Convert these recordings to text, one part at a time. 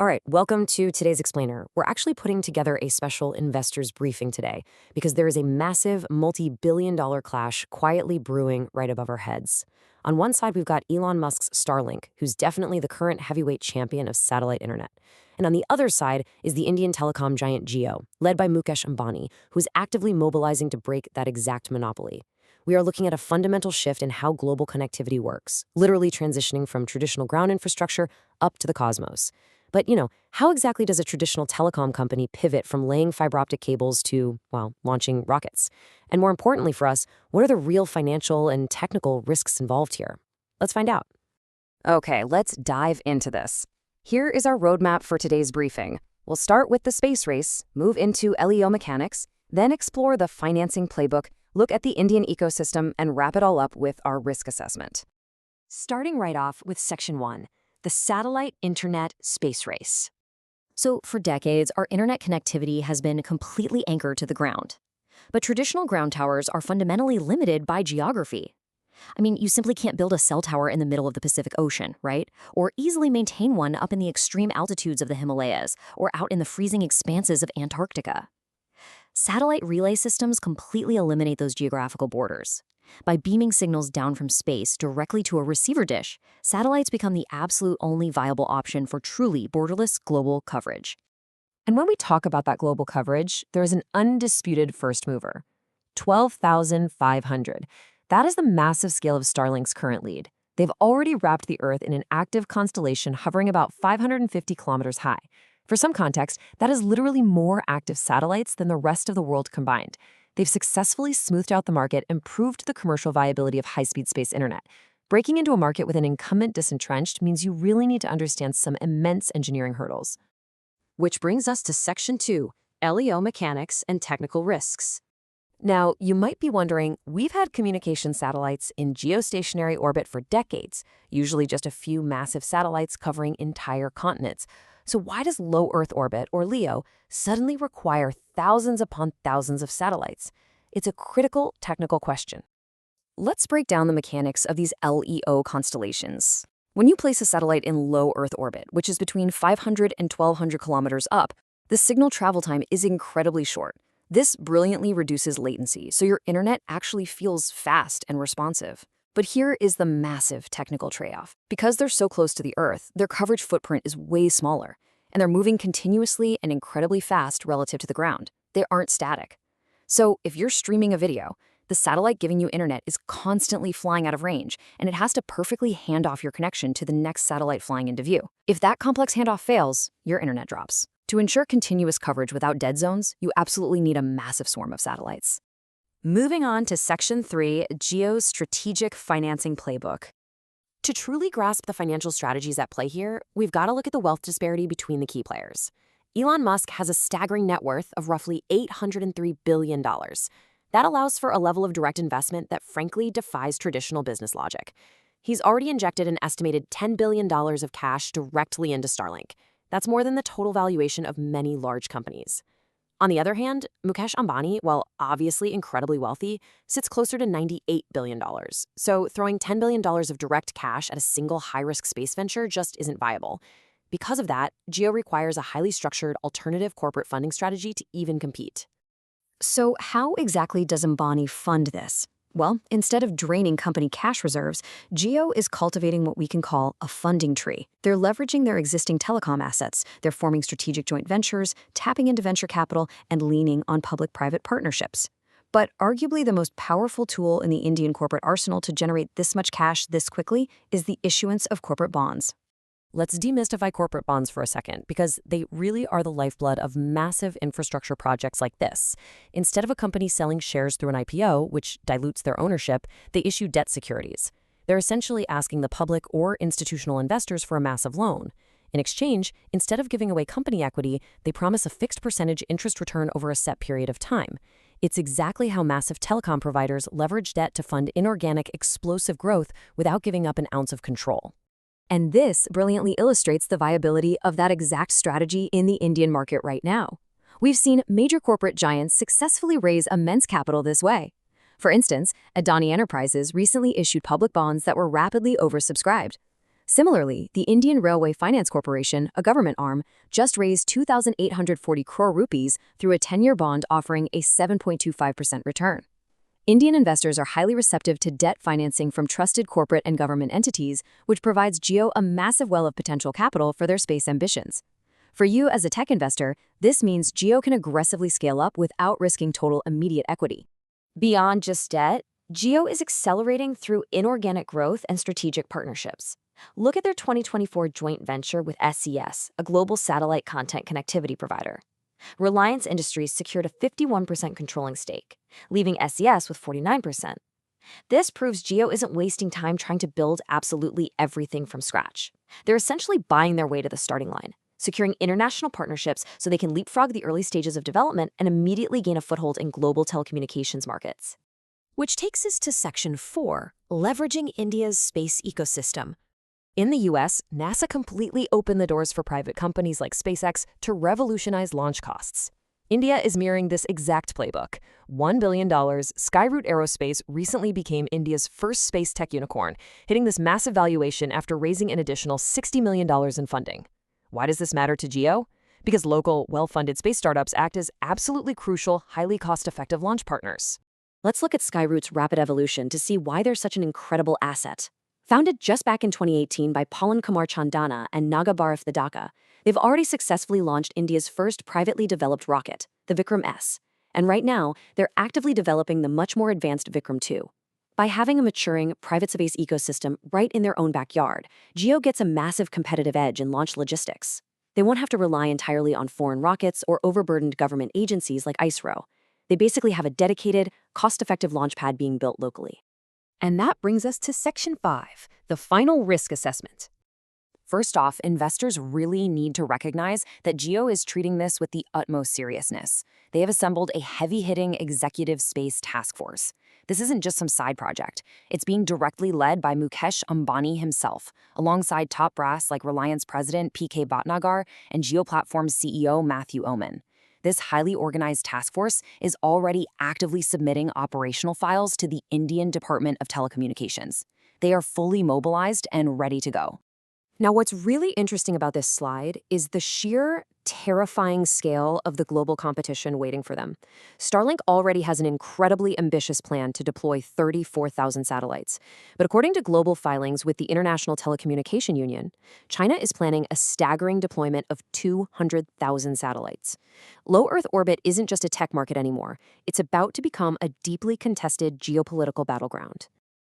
All right, welcome to today's Explainer. We're actually putting together a special investors briefing today because there is a massive multi-billion-dollar clash quietly brewing right above our heads. On one side, we've got Elon Musk's Starlink, who's definitely the current heavyweight champion of satellite internet. And on the other side is the Indian telecom giant Jio, led by Mukesh Ambani, who's actively mobilizing to break that exact monopoly. We are looking at a fundamental shift in how global connectivity works, literally transitioning from traditional ground infrastructure up to the cosmos. But, how exactly does a traditional telecom company pivot from laying fiber optic cables to, well, launching rockets? And more importantly for us, what are the real financial and technical risks involved here? Let's find out. Okay, let's dive into this. Here is our roadmap for today's briefing. We'll start with the space race, move into LEO mechanics, then explore the financing playbook, look at the Indian ecosystem, and wrap it all up with our risk assessment. Starting right off with Section 1. The satellite internet space race. So for decades, our internet connectivity has been completely anchored to the ground. But traditional ground towers are fundamentally limited by geography. You simply can't build a cell tower in the middle of the Pacific Ocean, right? Or easily maintain one up in the extreme altitudes of the Himalayas or out in the freezing expanses of Antarctica. Satellite relay systems completely eliminate those geographical borders. By beaming signals down from space directly to a receiver dish, satellites become the absolute only viable option for truly borderless global coverage. And when we talk about that global coverage, there is an undisputed first mover. 12,500. That is the massive scale of Starlink's current lead. They've already wrapped the Earth in an active constellation hovering about 550 kilometers high. For some context, that is literally more active satellites than the rest of the world combined. They've successfully smoothed out the market and proved the commercial viability of high-speed space internet. Breaking into a market with an incumbent disentrenched means you really need to understand some immense engineering hurdles. Which brings us to Section 2, LEO mechanics and technical risks. Now, you might be wondering, we've had communication satellites in geostationary orbit for decades, usually just a few massive satellites covering entire continents. So why does low Earth orbit, or LEO, suddenly require thousands upon thousands of satellites? It's a critical technical question. Let's break down the mechanics of these LEO constellations. When you place a satellite in low Earth orbit, which is between 500 and 1,200 kilometers up, the signal travel time is incredibly short. This brilliantly reduces latency, so your internet actually feels fast and responsive. But here is the massive technical trade-off. Because they're so close to the Earth, their coverage footprint is way smaller, and they're moving continuously and incredibly fast relative to the ground. They aren't static. So if you're streaming a video, the satellite giving you internet is constantly flying out of range, and it has to perfectly hand off your connection to the next satellite flying into view. If that complex handoff fails, your internet drops. To ensure continuous coverage without dead zones, you absolutely need a massive swarm of satellites. Moving on to Section 3, Geo's Strategic Financing Playbook. To truly grasp the financial strategies at play here, we've got to look at the wealth disparity between the key players. Elon Musk has a staggering net worth of roughly $803 billion. That allows for a level of direct investment that frankly defies traditional business logic. He's already injected an estimated $10 billion of cash directly into Starlink. That's more than the total valuation of many large companies. On the other hand, Mukesh Ambani, while obviously incredibly wealthy, sits closer to $98 billion. So throwing $10 billion of direct cash at a single high-risk space venture just isn't viable. Because of that, Geo requires a highly structured alternative corporate funding strategy to even compete. So how exactly does Ambani fund this? Well, instead of draining company cash reserves, Geo is cultivating what we can call a funding tree. They're leveraging their existing telecom assets. They're forming strategic joint ventures, tapping into venture capital, and leaning on public-private partnerships. But arguably the most powerful tool in the Indian corporate arsenal to generate this much cash this quickly is the issuance of corporate bonds. Let's demystify corporate bonds for a second, because they really are the lifeblood of massive infrastructure projects like this. Instead of a company selling shares through an IPO, which dilutes their ownership, they issue debt securities. They're essentially asking the public or institutional investors for a massive loan. In exchange, instead of giving away company equity, they promise a fixed percentage interest return over a set period of time. It's exactly how massive telecom providers leverage debt to fund inorganic, explosive growth without giving up an ounce of control. And this brilliantly illustrates the viability of that exact strategy in the Indian market right now. We've seen major corporate giants successfully raise immense capital this way. For instance, Adani Enterprises recently issued public bonds that were rapidly oversubscribed. Similarly, the Indian Railway Finance Corporation, a government arm, just raised 2,840 crore rupees through a 10-year bond offering a 7.25% return. Indian investors are highly receptive to debt financing from trusted corporate and government entities, which provides Geo a massive well of potential capital for their space ambitions. For you as a tech investor, this means Geo can aggressively scale up without risking total immediate equity. Beyond just debt, Geo is accelerating through inorganic growth and strategic partnerships. Look at their 2024 joint venture with SES, a global satellite content connectivity provider. Reliance Industries secured a 51% controlling stake, leaving SES with 49%. This proves Geo isn't wasting time trying to build absolutely everything from scratch. They're essentially buying their way to the starting line, securing international partnerships so they can leapfrog the early stages of development and immediately gain a foothold in global telecommunications markets. Which takes us to Section 4, leveraging India's space ecosystem. In the US, NASA completely opened the doors for private companies like SpaceX to revolutionize launch costs. India is mirroring this exact playbook. $1 billion, Skyroot Aerospace recently became India's first space tech unicorn, hitting this massive valuation after raising an additional $60 million in funding. Why does this matter to Geo? Because local, well-funded space startups act as absolutely crucial, highly cost-effective launch partners. Let's look at Skyroot's rapid evolution to see why they're such an incredible asset. Founded just back in 2018 by Pawan Kumar Chandana and Naga Bharaf Thadaka, they've already successfully launched India's first privately developed rocket, the Vikram S. And right now, they're actively developing the much more advanced Vikram 2. By having a maturing private space ecosystem right in their own backyard, Geo gets a massive competitive edge in launch logistics. They won't have to rely entirely on foreign rockets or overburdened government agencies like ISRO. They basically have a dedicated, cost-effective launch pad being built locally. And that brings us to Section 5, the final risk assessment. First off, investors really need to recognize that Geo is treating this with the utmost seriousness. They have assembled a heavy-hitting executive space task force. This isn't just some side project. It's being directly led by Mukesh Ambani himself, alongside top brass like Reliance President P.K. Bhatnagar and Geo Platform's CEO Matthew Oman. This highly organized task force is already actively submitting operational files to the Indian Department of Telecommunications. They are fully mobilized and ready to go. Now, what's really interesting about this slide is the sheer terrifying scale of the global competition waiting for them. Starlink already has an incredibly ambitious plan to deploy 34,000 satellites. But according to global filings with the International Telecommunication Union, China is planning a staggering deployment of 200,000 satellites. Low Earth orbit isn't just a tech market anymore. It's about to become a deeply contested geopolitical battleground.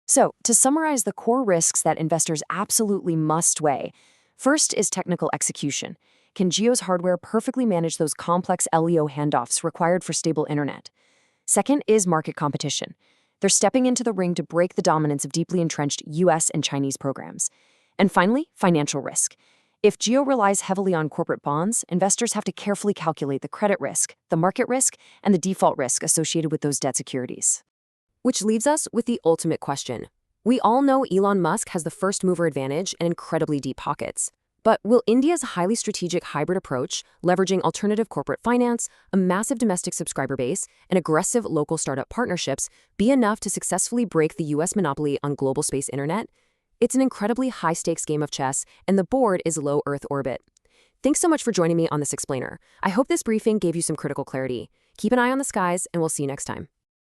So, to summarize the core risks that investors absolutely must weigh, first is technical execution. Can Geo's hardware perfectly manage those complex LEO handoffs required for stable internet? Second is market competition. They're stepping into the ring to break the dominance of deeply entrenched US and Chinese programs. And finally, financial risk. If Geo relies heavily on corporate bonds, investors have to carefully calculate the credit risk, the market risk, and the default risk associated with those debt securities. Which leaves us with the ultimate question. We all know Elon Musk has the first mover advantage and incredibly deep pockets. But will India's highly strategic hybrid approach, leveraging alternative corporate finance, a massive domestic subscriber base, and aggressive local startup partnerships, be enough to successfully break the US monopoly on global space internet? It's an incredibly high-stakes game of chess, and the board is low Earth orbit. Thanks so much for joining me on this explainer. I hope this briefing gave you some critical clarity. Keep an eye on the skies, and we'll see you next time.